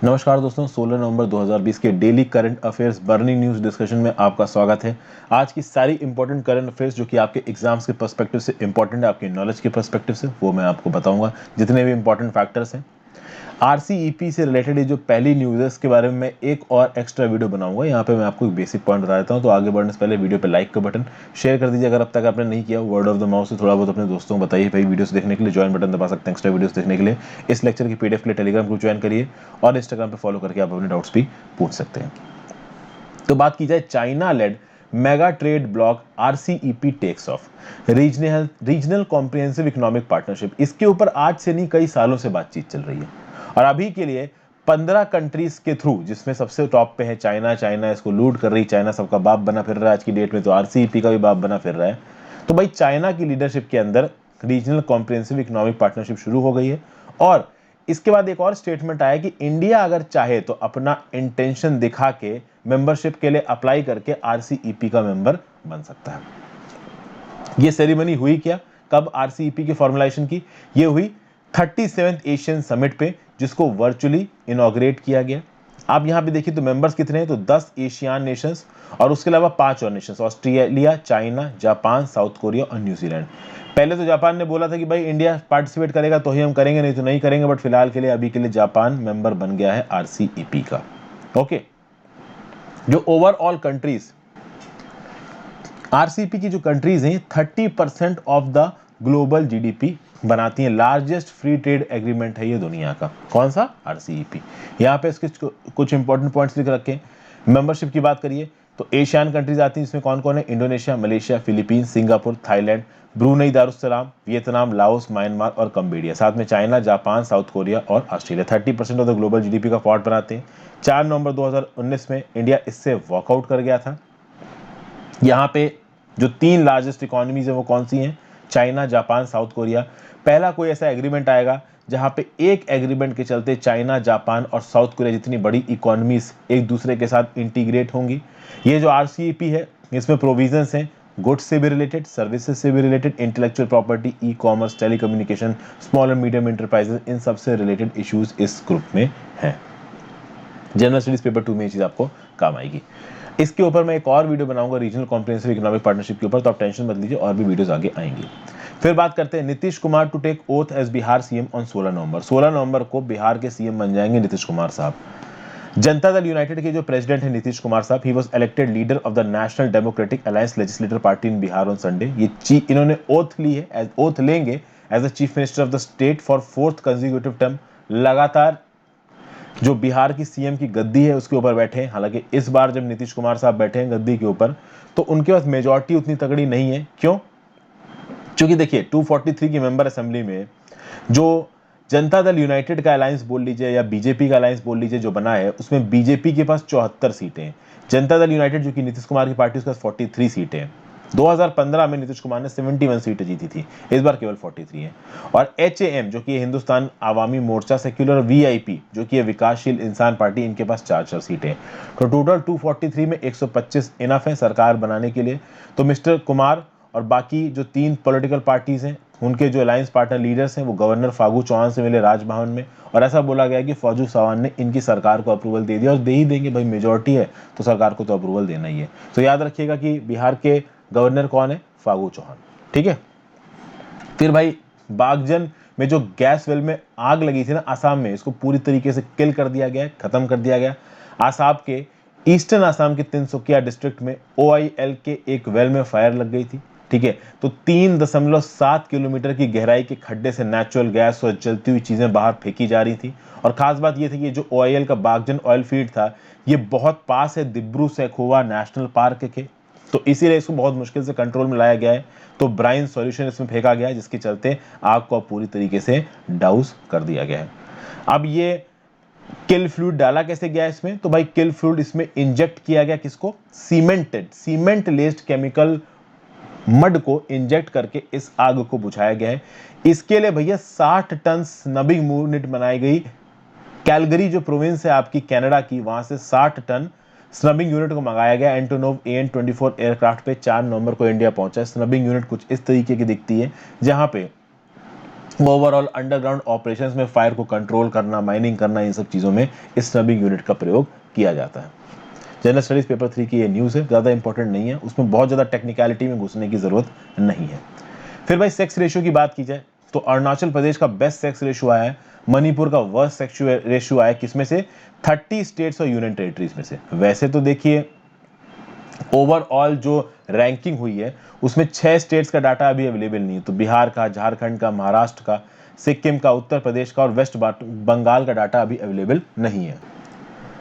नमस्कार दोस्तों, 16 नवंबर 2020 के daily current affairs burning news discussion में आपका स्वागत है। आज की सारी इंपॉर्टेंट करंट अफेयर्स जो कि आपके एग्जाम्स के पर्सपेक्टिव से इंपॉर्टेंट है, आपकी नॉलेज के पर्सपेक्टिव से, वो मैं आपको बताऊंगा। जितने भी इंपॉर्टेंट फैक्टर्स हैं आरसीईपी से रिलेटेड ये जो पहली न्यूज़ है इसके बारे में मैं एक और एक्स्ट्रा वीडियो बनाऊंगा। यहाँ पे मैं आपको एक बेसिक पॉइंट बता देता हूँ। तो आगे बढ़ने से पहले वीडियो पे लाइक का बटन शेयर कर दीजिए अगर अब तक आपने नहीं किया। वर्ड ऑफ द माउथ से थोड़ा बहुत अपने दोस्तों को बताइए। भाई वीडियोस देखने के लिए ज्वाइन बटन दबा सकते हैं एक्स्ट्रा वीडियोस देखने के लिए। इस लेक्चर की पीडीएफ के लिए टेलीग्राम ग्रुप ज्वाइन करिए और इंस्टाग्राम पर फॉलो करके आप अपने डाउट्स भी पूछ सकते हैं। तो बात की जाए China led mega trade bloc RCEP takes of regional comprehensive economic partnership, इसके ऊपर आज से नहीं कई सालों से बातचीत चल रही है और अभी के लिए 15 कंट्रीज के थ्रू, जिसमें सबसे टॉप पे है चाइना। चाइना इसको लूट कर रही, चाइना सबका बाप बना फिर रहा है आज की डेट में, तो आरसीईपी का भी बाप बना फिर रहा है। तो भाई चाइना की लीडरशिप के अंदर रीजनल कॉम्प्रिहेंसिव इकोनॉमिक पार्टनरशिप शुरू हो गई है और इसके बाद एक और स्टेटमेंट आया कि इंडिया अगर चाहे तो अपना इंटेंशन दिखा के मेंबरशिप के लिए अप्लाई करके आरसीईपी का मेंबर बन सकता है। ये सेरेमनी हुई क्या, कब आरसीईपी की फॉर्मुलेशन की? ये हुई 37th एशियन समिट पे, जिसको वर्चुअली इनॉग्रेट किया गया। आप यहां पे देखिए तो मेंबर्स कितने हैं, तो 10 एशियान नेशंस और उसके अलावा 5 और Nations, Australia, China, Japan, south Korea और न्यूजीलैंड। पहले तो जापान ने बोला था कि भाई इंडिया पार्टिसिपेट करेगा तो ही हम करेंगे, नहीं तो नहीं करेंगे, बट फिलहाल के लिए अभी के लिए जापान मेंबर बन गया है आरसीईपी का। ओके, जो ओवरऑल कंट्रीज आरसीईपी की जो कंट्रीज हैं 30% ऑफ द ग्लोबल जीडीपी बनाती हैं। लार्जेस्ट फ्री ट्रेड एग्रीमेंट है ये दुनिया का। कौन सा? आरसीईपी। यहाँ पे इसके कुछ इंपॉर्टेंट पॉइंट्स लिख रखे हैं। मेंबरशिप की बात करिए तो एशियन कंट्रीज आती हैं, इसमें कौन कौन है? Indonesia, Malaysia, Philippines, Singapore, Thailand, Brunei Darussalam, Vietnam, Laos, Myanmar और कंबोडिया। साथ में चाइना, जापान, साउथ कोरिया और Australia 30% of the global GDP का पार्ट बनाते हैं। 4 नवंबर 2019 में इंडिया इससे वॉकआउट कर गया था। यहाँ पे जो 3 लार्जेस्ट इकोनॉमीज है वो कौन सी हैं? China, Japan, south Korea. पहला कोई ऐसा एग्रीमेंट आएगा जहां पे एक एग्रीमेंट के चलते चाइना, जापान और साउथ कोरिया जितनी बड़ी इकोनॉमीज एक दूसरे के साथ इंटीग्रेट होंगी। ये जो आरसीईपी है इसमें प्रोविजंस हैं गुड्स से भी रिलेटेड, सर्विसेज से भी related, intellectual property, e commerce, telecommunication, small and medium enterprises, इन सबसे रिलेटेड इश्यूज इस ग्रुप में हैं। जनरल स्टडीज पेपर 2 में ये चीज आपको काम आएगी। इसके ऊपर मैं एक और वीडियो बनाऊंगा रीजनल कॉम्प्रिहेंसिव इकोनॉमिक पार्टनरशिप के ऊपर, तो आप टेंशन मत लीजिए, और भी वीडियोस आगे आएंगी। फिर बात करते हैं Nitish Kumar to take oath as Bihar CM on 16 November. 16 नवंबर को बिहार के सीएम बन जाएंगे नीतीश कुमार साहब। जनता दल यूनाइटेड के जो प्रेसिडेंट है Nitish Kumar sahab, he was elected leader of the National Democratic Alliance legislator party in Bihar on Sunday. ये इन्होंने ओथ ली है, ओथ लेंगे as the chief minister of the state for 4th consecutive term. लगातार जो बिहार की सीएम की गद्दी है उसके ऊपर बैठे हैं। हालांकि इस बार जब नीतीश कुमार साहब बैठे हैं गद्दी के ऊपर तो उनके पास मेजॉरिटी उतनी तगड़ी नहीं है। क्यों? क्योंकि देखिए 243 की मेंबर असेंबली में जो जनता दल यूनाइटेड का अलायंस बोल लीजिए या बीजेपी का अलायंस बोल लीजिए जो बना है, उसमें बीजेपी के पास 74 सीटें हैं। जनता दल यूनाइटेड जो कि नीतीश कुमार की पार्टी, उसके पास 43 सीटें हैं। 2015 में नीतीश कुमार ने 71 सीटें जीती थी, इस बार केवल 43 हैं। और एचएएम जो कि हिंदुस्तान आवामी मोर्चा सेक्युलर, और वीआईपी जो कि विकासशील इंसान पार्टी, इनके पास 4 सीटें हैं। तो टोटल 243 में 125 इनफ है सरकार बनाने के लिए। तो मिस्टर कुमार और बाकी जो 3 पॉलिटिकल पार्टीज हैं, उनके जो अलायंस पार्टनर लीडर्स हैं, वो गवर्नर फागू चौहान से मिले राजभवन में, और ऐसा बोला गया कि फागू चौहान ने इनकी सरकार को अप्रूवल दे दिया, और दे ही देंगे भाई, मेजॉरिटी है तो सरकार को तो अप्रूवल देना ही है। तो याद रखिएगा कि बिहार के गवर्नर कौन है? फागू चौहान। ठीक है। फिर भाई बागजन में जो गैस वेल में आग लगी थी ना आसाम में, इसको पूरी तरीके से किल कर दिया गया, खत्म कर दिया गया। आसाम के ईस्टर्न आसाम के तिनसुकिया डिस्ट्रिक्ट में ओआईएल के एक वेल में फायर लग गई थी। ठीक है। तो 3.7 किलोमीटर की गहराई के खड्डे से नेचुरल गैस और जलती हुई चीजें बाहर फेंकी जा रही थी। और खास बात यह थी कि जो ओआईएल का बागजन ऑयल फील्ड था, ये बहुत पास है दिब्रू सैखोवा नेशनल पार्क के, तो इसीलिए इसको बहुत मुश्किल से कंट्रोल में लाया गया है। तो ब्राइन सॉल्यूशन इसमें फेंका गया है, जिसके चलते आग को पूरी तरीके से डाउस कर दिया गया है। अब ये किल फ्लूइड डाला कैसे गया इसमें? तो भाई किल फ्लूइड इसमें इंजेक्ट किया गया, किसको? सीमेंट लेस्ड केमिकल मड को इंजेक्ट करके इस आग को बुझाया गया है। इसके लिए भैया 60 टन स्नबिंग यूनिट बनाई गई। कैलगरी जो प्रोविंस है आपकी कनाडा की, वहां से 60 टन स्नबिंग यूनिट को मंगाया गया। एंटोनोव AN-24 एयरक्राफ्ट पे 4 नवंबर को इंडिया पहुंचा। स्नबिंग यूनिट कुछ इस तरीके की दिखती है, जहां पे ओवरऑल अंडरग्राउंड ऑपरेशंस में फायर को कंट्रोल करना, माइनिंग करना, इन सब चीज़ों में इस स्नबिंग यूनिट का प्रयोग किया जाता है। जनरल स्टडीज पेपर 3 की ये न्यूज़ है, ज़्यादा इंपॉर्टेंट नहीं है, उसमें बहुत ज़्यादा टेक्निकलिटी में घुसने की ज़रूरत नहीं है। फिर भाई सेक्स रेशियो की बात की जाए तो अरुणाचल प्रदेश का बेस्ट सेक्स रेशियो आया है, मणिपुर का वर्स्ट सेक्स रेशियो आया है, किसमें से? 30 स्टेट्स और यूनियन टेरिटरीज में से। वैसे तो देखिए ओवरऑल जो रैंकिंग हुई है उसमें 6 स्टेट्स का डाटा अभी अवेलेबल नहीं है, तो बिहार का, झारखंड का, महाराष्ट्र का, सिक्किम का, उत्तर प्रदेश का और वेस्ट बंगाल का डाटा अभी अवेलेबल नहीं है।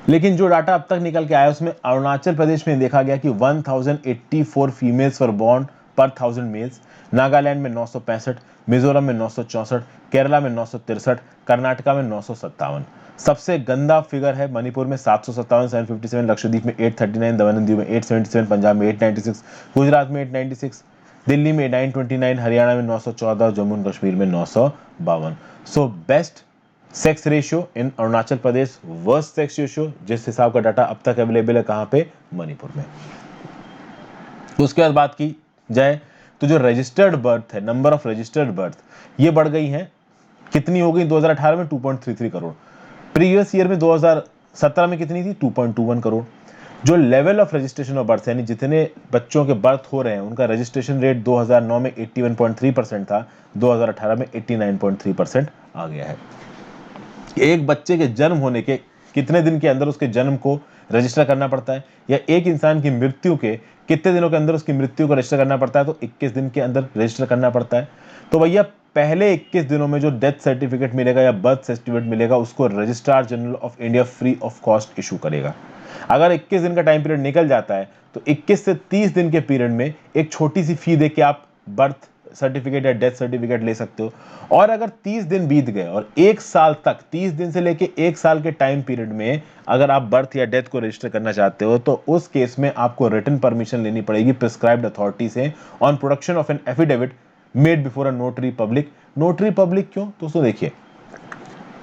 लेकिन जो डाटा अब तक निकल के आया उसमें अरुणाचल प्रदेश में देखा गया कि 1084 फीमेल्स वर बॉर्न पर 1000 मेल्स, नागालैंड में 965, मिजोरम में 964, केरला में 963, कर्नाटका में 957। सबसे गंदा फिगर है मणिपुर में 757, 757, लक्षद्वीप में 839, दमन एंड दीव में 877, पंजाब में 896, गुजरात में 896, दिल्ली में 929, हरियाणा में 914, जम्मू एंड कश्मीर में 952। So best sex ratio in Arunachal Pradesh, worst sex ratio जिस हिसाब का डाटा अब तक अवेलेबल है कहां पे? मणिपुर में। उसके बाद बात की जाए तो जो रजिस्टर्ड बर्थ है, नंबर ऑफ रजिस्टर्ड बर्थ, ये बढ़ गई है, कितनी हो गई? 2018 में 2.33 करोड़, प्रीवियस ईयर में 2017 में कितनी थी? 2.21 करोड़। जो level of registration of birth यानी जितने बच्चों के बर्थ हो रहे हैं उनका रजिस्ट्रेशन रेट 2009 में 81.3% था, 2018 में 89.3% आ गया है। एक बच्चे के जन्म होने के कितने दिन के अंदर उसके जन्म को रजिस्टर करना पड़ता है, या एक इंसान की मृत्यु के कितने दिनों के अंदर उसकी मृत्यु को रजिस्टर करना पड़ता है? तो 21 दिन के अंदर रजिस्टर करना पड़ता है। तो भैया पहले 21 दिनों में जो डेथ सर्टिफिकेट मिलेगा या बर्थ सर्टिफिकेट मिलेगा उसको registrar general of India free of cost issue करेगा। अगर 21 दिन का टाइम पीरियड निकल जाता है तो 21 से 30 दिन के पीरियड में एक छोटी सी फी दे के आप बर्थ सर्टिफिकेट या डेथ सर्टिफिकेट ले सकते हो। और अगर 30 दिन बीत गए और 1 साल तक, 30 दिन से लेके 1 साल के टाइम पीरियड में अगर आप बर्थ या डेथ को रजिस्टर करना चाहते हो तो उस केस में आपको रिटन परमिशन लेनी पड़ेगी प्रिस्क्राइब्ड अथॉरिटी से on production of an affidavit made before a notary public. Notary public क्यों? दोस्तों देखिए,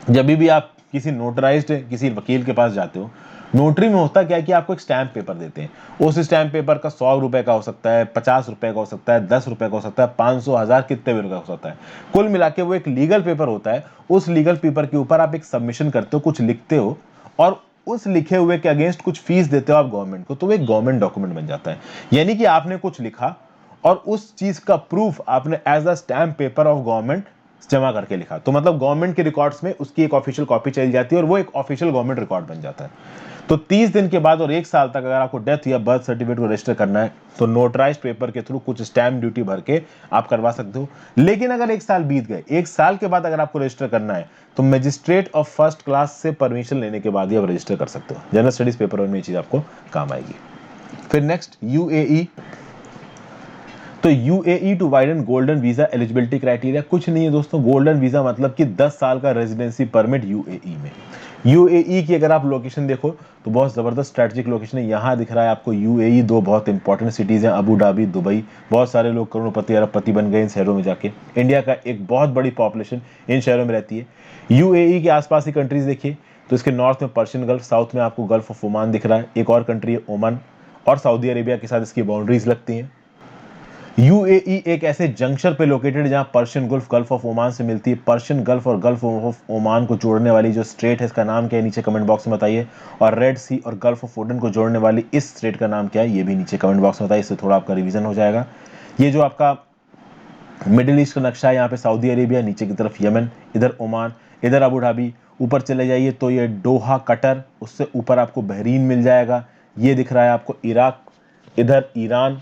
जब भी आप किसी नोटराइज्ड किसी वकील के पास जाते हो, नोटरी में होता क्या है कि आपको एक स्टैंप पेपर देते हैं। उस स्टैंप पेपर का 100 रुपए का हो सकता है, 50 रुपए का हो सकता है, 10 रुपए का हो सकता है, 500, 1000, कितने भी रुपए का हो सकता है। कुल मिला के वो एक लीगल पेपर होता है। उस लीगल पेपर के ऊपर आप एक सबमिशन करते हो, कुछ लिखते हो और उस लिखे हुए के अगेंस्ट कुछ फीस देते हो आप गवर्नमेंट को, तो वो एक गवर्नमेंट डॉक्यूमेंट बन जाता है। यानी कि आपने कुछ लिखा और उस चीज का प्रूफ आपने as a stamp paper of government जमा करके लिखा, तो मतलब गवर्नमेंट के रिकॉर्ड्स में उसकी एक ऑफिशियल कॉपी चली जाती है और वो एक ऑफिशियल गवर्नमेंट रिकॉर्ड बन जाता है। तो 30 दिन के बाद और 1 साल तक अगर आपको डेथ या बर्थ सर्टिफिकेट को रजिस्टर करना है तो नोटराइज्ड पेपर के थ्रू कुछ स्टैम्प ड्यूटी भर के आप करवा सकते हो। लेकिन अगर 1 साल बीत गए, 1 साल के बाद अगर आपको रजिस्टर करना है तो मजिस्ट्रेट ऑफ फर्स्ट क्लास से परमिशन लेने के बाद ही आप रजिस्टर कर सकते हो। जनरल स्टडीज पेपर में ये चीज आपको काम आएगी। फिर नेक्स्ट यूएई। तो UAE to widen golden visa eligibility criteria कुछ नहीं है दोस्तों। गोल्डन वीजा मतलब कि 10 साल का रेजिडेंसी परमिट यूएई में। यूएई की अगर आप लोकेशन देखो तो बहुत जबरदस्त स्ट्रेटेजिक लोकेशन है। यहाँ दिख रहा है आपको यूएई, दो बहुत इंपॉर्टेंट सिटीज हैं, अबू धाबी, दुबई। बहुत सारे लोग करोड़पति, अरबपति बन गए इन शहरों में जाके। इंडिया का एक बहुत बड़ी पॉपुलेशन इन शहरों में रहती है। यूएई के आसपास की कंट्रीज देखिए तो इसके नॉर्थ में पर्शियन गल्फ, साउथ में आपको गल्फ ऑफ ओमान दिख रहा है, एक और कंट्री है ओमान, और सऊदी अरेबिया के साथ इसकी बाउंड्रीज लगती हैं। यूएई एक ऐसे जंक्शन पे लोकेटेड है जहां Persian gulf gulf of Oman से मिलती है। पर्शियन गल्फ और गल्फ ऑफ ओमान को जोड़ने वाली जो स्ट्रेट है इसका नाम क्या है, नीचे कमेंट बॉक्स में बताइए। और रेड सी और गल्फ ऑफ ओडन को जोड़ने वाली इस स्ट्रेट का नाम क्या है, ये भी नीचे कमेंट बॉक्स में बताइए, इससे थोड़ा आपका रिवीजन हो जाएगा। ये जो आपका मिडिल ईस्ट का नक्शा है, यहाँ पे सऊदी अरेबिया, नीचे की तरफ यमन, इधर ओमान, इधर अबू धाबी। ऊपर चले जाइए तो ये डोहा कतर, उससे ऊपर आपको बहरीन मिल जाएगा। ये दिख रहा है आपको इराक, इधर ईरान,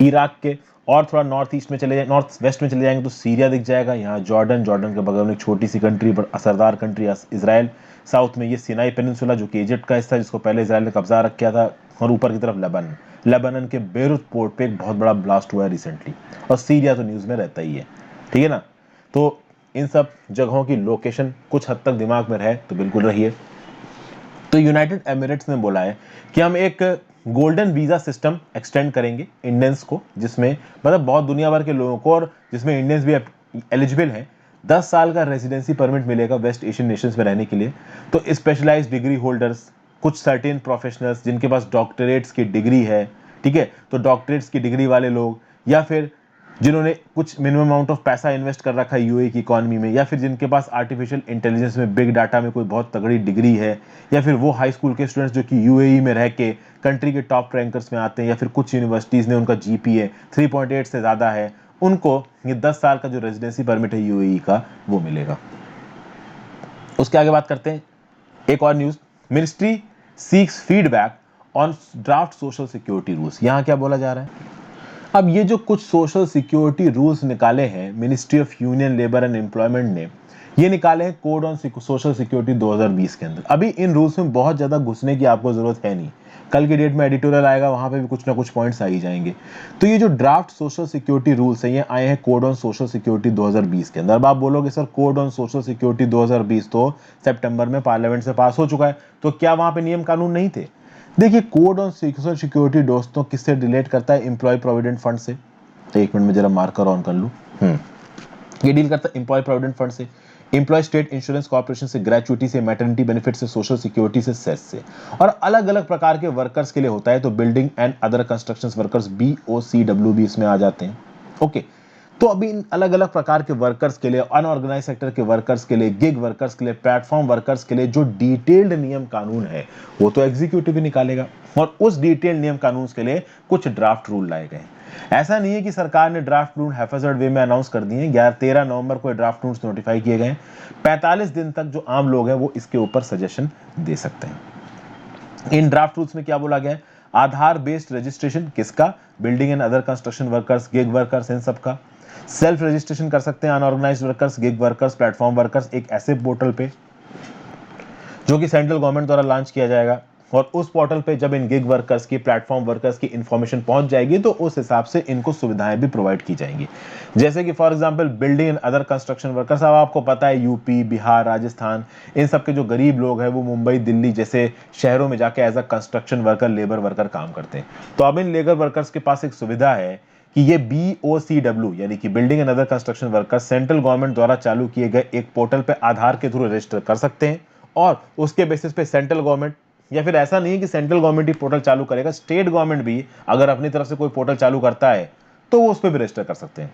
इराक के और थोड़ा नॉर्थ ईस्ट में चले जाए, नॉर्थ वेस्ट में चले जाएंगे तो सीरिया दिख जाएगा। यहाँ जॉर्डन, जॉर्डन के बगल में एक छोटी सी कंट्री पर असरदार कंट्री इजराइल। साउथ में ये सिनाई पेनिनसुला जो कि इजिप्ट का हिस्सा है, जिसको पहले इजराइल ने कब्जा रख किया था। और ऊपर की तरफ लेबनान, लेबनान के बेरूत पोर्ट पे एक बहुत बड़ा ब्लास्ट हुआ है रिसेंटली। और सीरिया तो न्यूज़ में रहता ही है, ठीक है ना। तो इन सब जगहों की लोकेशन कुछ हद तक दिमाग में रहे तो बिल्कुल रही है। तो यूनाइटेड एमिरेट्स ने बोला है कि हम एक गोल्डन वीजा सिस्टम एक्सटेंड करेंगे इंडियंस को, जिसमें मतलब बहुत दुनिया भर के लोगों को, और जिसमें इंडियंस भी एलिजिबल हैं। 10 साल का रेजिडेंसी परमिट मिलेगा वेस्ट एशियन नेशंस में रहने के लिए। तो स्पेशलाइज्ड डिग्री होल्डर्स, कुछ सर्टेन प्रोफेशनल्स जिनके पास डॉक्टरेट्स की डिग्री है, ठीक है, तो डॉक्टरेट्स की डिग्री वाले लोग, या फिर जिन्होंने कुछ मिनिमम अमाउंट ऑफ पैसा इन्वेस्ट कर रखा है यूएई की इकोनॉमी में, या फिर जिनके पास आर्टिफिशियल इंटेलिजेंस में, बिग डाटा में कोई बहुत तगड़ी डिग्री है, या फिर वो हाई स्कूल के स्टूडेंट्स जो कि यूएई में रह के कंट्री के टॉप रैंकर्स में आते हैं, या फिर कुछ यूनिवर्सिटीज़ ने उनका जीपीए 3.8 से ज़्यादा है, उनको ये 10 साल का जो रेजिडेंसी परमिट है यूएई का वो मिलेगा। उसके आगे बात करते हैं एक और news, ministry seeks feedback on draft social security rules. यहाँ क्या बोला जा रहा है, अब ये जो कुछ सोशल सिक्योरिटी रूल्स निकाले हैं ministry of union labour and employment ने, ये निकाले हैं कोड ऑन सोशल सिक्योरिटी 2020 के अंदर। अभी इन रूल्स में बहुत ज़्यादा घुसने की आपको ज़रूरत है नहीं, कल की डेट में एडिटोरियल आएगा, वहाँ पे भी कुछ ना कुछ पॉइंट्स आ ही जाएंगे। तो ये जो ड्राफ्ट सोशल सिक्योरिटी रूल्स हैं ये आए हैं कोड ऑन सोशल सिक्योरिटी 2020 के अंदर। अब आप बोलोगे sir code on social security 2020 तो सितंबर में पार्लियामेंट से पास हो चुका है, तो क्या वहाँ पे नियम कानून नहीं थे? देखिए कोड ऑन सोशल सिक्योरिटी दोस्तों किससे रिलेट करता है, एम्प्लॉय प्रोविडेंट फंड से। एक मिनट में जरा मार्कर ऑन कर लूँ। ये डील करता है एम्प्लॉय प्रोविडेंट फंड से, एम्प्लॉय स्टेट इंश्योरेंस कॉर्पोरेशन से, ग्रेचुइटी से, मैटरनिटी बेनिफिट से, सोशल सिक्योरिटी से, सेस से, और अलग अलग प्रकार के वर्कर्स के लिए होता है। तो building and other construction workers BOCW भी इसमें आ जाते हैं। ओके, तो अभी इन अलग अलग प्रकार के वर्कर्स के लिए, अनऑर्गेनाइज सेक्टर के वर्कर्स के लिए, गिग वर्कर्स के लिए, प्लेटफॉर्म वर्कर्स के लिए जो डिटेल्ड नियम कानून है वो तो एग्जीक्यूटिव भी निकालेगा, और उस डिटेल्ड नियम कानून के लिए कुछ ड्राफ्ट रूल लाए गए। ऐसा नहीं है कि सरकार ने ड्राफ्ट रूल हैफेजर्ड वे में अनाउंस कर दिए हैं। 13 नवंबर को ड्राफ्ट रूल्स नोटिफाई किए गए। 45 दिन तक जो आम लोग हैं वो इसके ऊपर सजेशन दे सकते हैं। इन ड्राफ्ट रूल्स में क्या बोला गया है, आधार बेस्ड रजिस्ट्रेशन किसका, building and other construction workers, gig workers, इन सबका। सेल्फ रजिस्ट्रेशन कर सकते हैं unorganised workers, gig workers, platform workers एक ऐसे पोर्टल पे जो कि सेंट्रल गवर्नमेंट द्वारा लॉन्च किया जाएगा, और उस पोर्टल पे जब इन गिग वर्कर्स की, प्लेटफॉर्म वर्कर्स की इंफॉर्मेशन पहुंच जाएगी तो उस हिसाब से इनको सुविधाएं भी प्रोवाइड की जाएंगी। जैसे कि for example building and other construction workers, अब आपको पता है यूपी, बिहार, राजस्थान, इन सब के जो गरीब लोग हैं वो मुंबई, दिल्ली जैसे शहरों में जाके as a construction worker, labour worker काम करते हैं। तो अब इन लेबर वर्कर्स के पास एक सुविधा है कि ये BOCW यानी कि building and other construction worker central government द्वारा चालू किए गए एक पोर्टल पे आधार के थ्रू रजिस्टर कर सकते हैं, और उसके बेसिस पे सेंट्रल गवर्नमेंट, या फिर ऐसा नहीं है कि सेंट्रल गवर्नमेंट ही पोर्टल चालू करेगा, स्टेट गवर्नमेंट भी अगर अपनी तरफ से कोई पोर्टल चालू करता है तो वो उस पर भी रजिस्टर कर सकते हैं,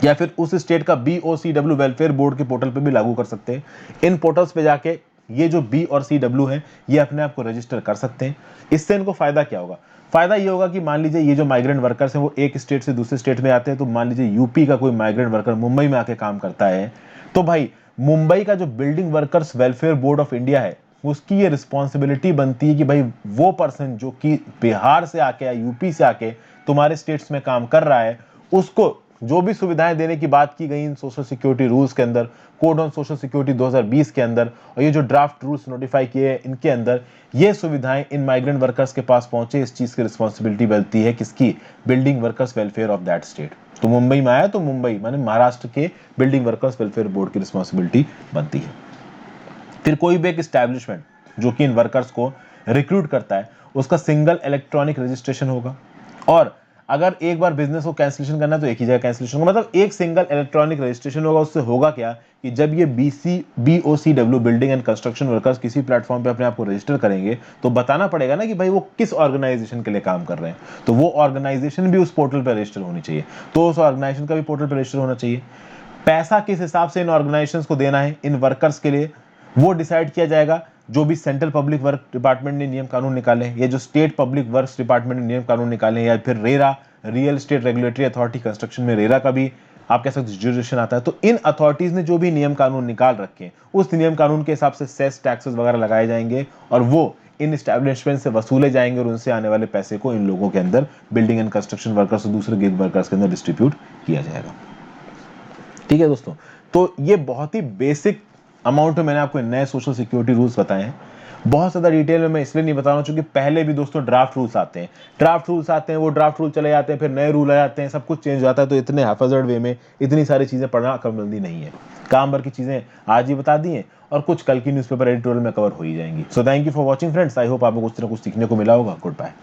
या फिर उस स्टेट का BOCW वेलफेयर बोर्ड के पोर्टल पे भी लागू कर सकते हैं। इन पोर्टल्स पे जाके ये जो B और CW है ये अपने आप को रजिस्टर कर सकते हैं। इससे इनको फायदा क्या होगा, फायदा ये होगा कि मान लीजिए ये जो माइग्रेंट वर्कर्स हैं वो एक स्टेट से दूसरे स्टेट में आते हैं, तो मान लीजिए यूपी का कोई माइग्रेंट वर्कर मुंबई में आके काम करता है, तो भाई मुंबई का जो building workers welfare board of India है उसकी ये रिस्पॉन्सिबिलिटी बनती है कि भाई वो पर्सन जो कि बिहार से आके या यूपी से आके तुम्हारे स्टेट्स में काम कर रहा है, उसको जो भी सुविधाएं देने की बात की गई इन सोशल सिक्योरिटी रूल्स के अंदर, कोड ऑन सोशल सिक्योरिटी 2020 के अंदर, और ये जो ड्राफ्ट रूल्स नोटिफाई किए हैं इनके अंदर, ये सुविधाएं इन माइग्रेंट वर्कर्स के पास पहुंचे, इस चीज की रिस्पॉन्सिबिलिटी बनती है किसकी, building workers welfare of that state. तो मुंबई में आया तो मुंबई माने महाराष्ट्र के बिल्डिंग वर्कर्स वेलफेयर बोर्ड की रिस्पॉन्सिबिलिटी बनती है। फिर कोई भी एक एस्टैब्लिशमेंट जो कि इन वर्कर्स को रिक्रूट करता है उसका सिंगल इलेक्ट्रॉनिक रजिस्ट्रेशन होगा, और अगर एक बार बिजनेस को कैंसिलेशन करना है तो एक ही जगह कैंसिलेशन होगा, मतलब एक सिंगल इलेक्ट्रॉनिक रजिस्ट्रेशन होगा। उससे होगा क्या कि जब ये BOCW building and construction workers किसी प्लेटफॉर्म पे अपने आप को रजिस्टर करेंगे तो बताना पड़ेगा ना कि भाई वो किस ऑर्गेनाइजेशन के लिए काम कर रहे हैं, तो वो ऑर्गेनाइजेशन भी उस पोर्टल पर रजिस्टर होनी चाहिए, तो उस ऑर्गेनाइजेशन का भी पोर्टल पर रजिस्टर होना चाहिए। पैसा किस हिसाब से इन ऑर्गेनाइजेशंस को देना है इन वर्कर्स के लिए वो डिसाइड किया जाएगा। जो भी सेंट्रल पब्लिक वर्क डिपार्टमेंट ने नियम कानून निकाले हैं, या जो स्टेट पब्लिक वर्क्स डिपार्टमेंट ने नियम कानून निकाले हैं, या फिर RERA, real estate regulatory authority construction में रेरा का भी आप कह सकते हैं जुरिडिक्शन आता है, तो इन अथॉरिटीज ने जो भी नियम कानून निकाल रखे हैं उस नियम कानून के हिसाब से सेस, टैक्सेस वगैरह लगाए जाएंगे, और वो इन एस्टैब्लिशमेंट से वसूले जाएंगे, और उनसे आने वाले पैसे को इन लोगों के अंदर, बिल्डिंग एंड कंस्ट्रक्शन वर्कर्स और दूसरे गिग वर्कर्स के अंदर डिस्ट्रीब्यूट किया जाएगा। ठीक है दोस्तों, तो ये बहुत ही बेसिक अमाउंट में मैंने आपको नए सोशल सिक्योरिटी रूल्स बताए हैं। बहुत ज़्यादा डिटेल में मैं इसलिए नहीं बता रहा हूँ क्योंकि पहले भी दोस्तों ड्राफ्ट रूल्स आते हैं, वो ड्राफ्ट रूल चले जाते हैं, फिर नए रूल आ जाते हैं, सब कुछ चेंज हो जाता है, तो इतने हैफेजर्ड वे में इतनी सारी चीज़ें पढ़ना अकलमंदी नहीं है। काम भर की चीज़ें आज ही बता दी हैं और कुछ कल की न्यूज़पेपर एडिटोरियल में कवर हो ही जाएंगी। So thank you for watching friends, I hope आपको कुछ ना कुछ सीखने को मिला होगा। Good bye.